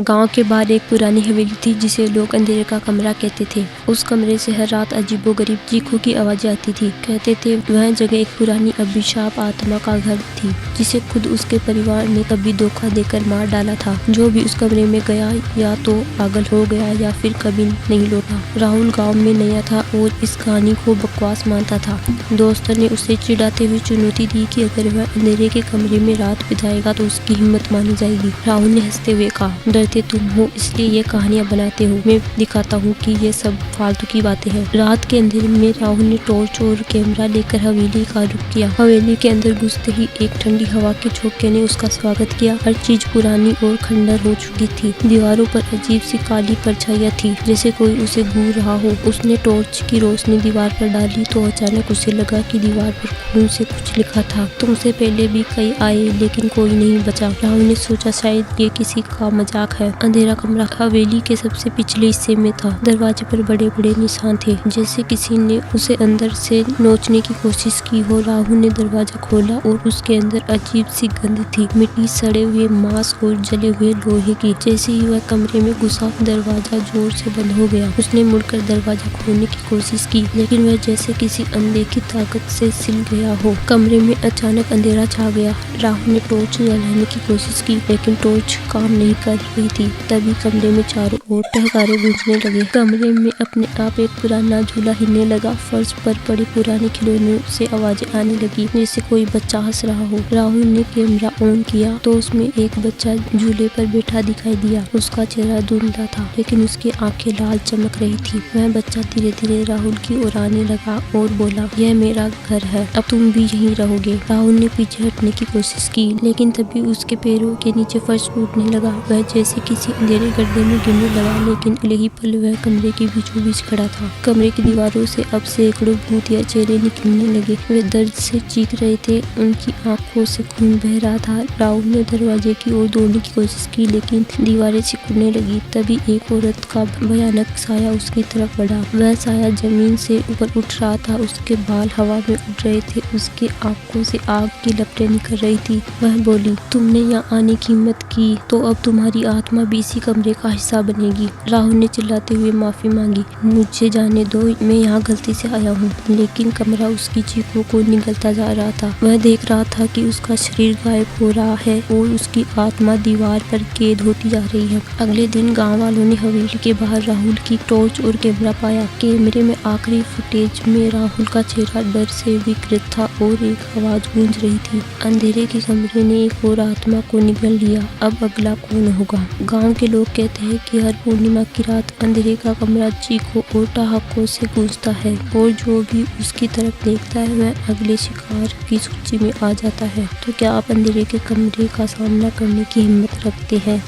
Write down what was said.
गांव के बाहर एक पुरानी हवेली थी जिसे लोग अंधेरे का कमरा कहते थे। उस कमरे से हर रात अजीबोगरीब चीखों की आवाजें आती थी। कहते थे वह जगह एक पुरानी अभिशाप आत्मा का घर थी जिसे खुद उसके परिवार ने कभी धोखा देकर मार डाला था। जो भी उस कमरे में गया या तो पागल हो गया या फिर कभी नहीं लौटा। राहुल गाँव में नया था और इस कहानी को बकवास मानता था। दोस्तों ने उसे चिढ़ाते हुए चुनौती दी कि अगर वह अंधेरे के कमरे में रात बिताएगा तो उसकी हिम्मत मानी जाएगी। राहुल ने हंसते हुए कहा, डरते तुम हो इसलिए ये कहानियां बनाते हो, मैं दिखाता हूँ कि ये सब फालतू की बातें हैं। रात के अंधेरे में राहुल ने टॉर्च और कैमरा लेकर हवेली का रुख किया। हवेली के अंदर घुसते ही एक ठंडी हवा के झोंके ने उसका स्वागत किया। हर चीज पुरानी और खंडर हो चुकी थी। दीवारों पर अजीब सी काली परछाइयां थी जैसे कोई उसे घूर रहा हो। उसने टॉर्च की रोशनी दीवार पर डाली तो अचानक उसे लगा कि दीवार पर खून से कुछ लिखा था, तुमसे पहले भी कई आए लेकिन कोई नहीं बचा। राहुल ने सोचा शायद ये किसी का मजाक है। अंधेरा कमरा हवेली के सबसे पिछले हिस्से में था। दरवाजे पर बड़े बड़े निशान थे जैसे किसी ने उसे अंदर से नोचने की कोशिश की हो। राहुल ने दरवाजा खोला और उसके अंदर अजीब सी गंध थी, मिट्टी, सड़े हुए मांस और जले हुए लोहे की। जैसे ही वह कमरे में घुसा दरवाजा जोर से बंद हो गया। उसने मुड़कर दरवाजा खोलने की कोशिश की लेकिन वह जैसे किसी अनदेखी ताकत से सिल गया हो। कमरे में अचानक अंधेरा छा गया। राहुल ने टॉर्च जलाने की कोशिश की लेकिन टॉर्च काम नहीं कर रही थी। तभी कमरे में चारों ओर टहकारे गूंजने लगे। कमरे में अपने आप एक पुराना झूला हिलने लगा। फर्श पर पड़ी पुराने खिलौनों से आवाजें आने लगी जैसे कोई बच्चा हंस रहा हो। राहुल ने कैमरा ऑन किया तो उसमें एक बच्चा झूले पर बैठा दिखाई दिया। उसका चेहरा धुंधला था लेकिन उसकी आंखें लाल चमक रही थी। वह बच्चा धीरे धीरे राहुल की ओर आने लगा और बोला, यह मेरा घर है, अब तुम भी यहीं रहोगे। राहुल ने पीछे हटने की कोशिश की लेकिन तभी उसके पैरों के नीचे फर्श टूटने लगा। वह जैसे किसी अंधेरे गड्ढे में गिरने लगा लेकिन अगले ही पल वह कमरे के बीचों बीच खड़ा था। कमरे की दीवारों से अब सैकड़ों भूतिया चेहरे निकलने लगे। वे दर्द से चीख रहे थे, उनकी आंखों से खून बह रहा था। राहुल ने दरवाजे की ओर दौड़ने की कोशिश की लेकिन दीवारें सिकुड़ने लगी। तभी एक औरत का भयानक साया उसकी तरफ बढ़ा। वह साया जमीन से ऊपर उठ रहा था, उसके बाल हवा में उड़ रहे थे, उसकी आंखों से आग की लपटें निकल रही थी। वह बोली, तुमने यहाँ आने की हिम्मत की तो अब तुम्हारी आत्मा भी इसी कमरे का हिस्सा बनेगी। राहुल ने चिल्लाते हुए माफी मांगी, मुझे जाने दो, मैं यहाँ गलती से आया हूँ। लेकिन कमरा उसकी चीखों को निगलता जा रहा था। वह देख रहा था कि उसका शरीर गायब हो रहा है और उसकी आत्मा दीवार पर कैद होती जा रही है। अगले दिन गाँव वालों ने हवेली के बाहर राहुल की टॉर्च और कैमरा पाया। कैमरे में आखिरी फुटेज में राहुल का चेहरा डर से विकृत था और एक आवाज गूंज रही थी, अंधेरे के कमरे ने एक और आत्मा को निगल लिया, अब अगला कौन होगा। गांव के लोग कहते हैं कि हर पूर्णिमा की रात अंधेरे का कमरा चीखों और ठहाकों से गूंजता है और जो भी उसकी तरफ देखता है वह अगले शिकार की सूची में आ जाता है। तो क्या आप अंधेरे के कमरे का सामना करने की हिम्मत रखते हैं?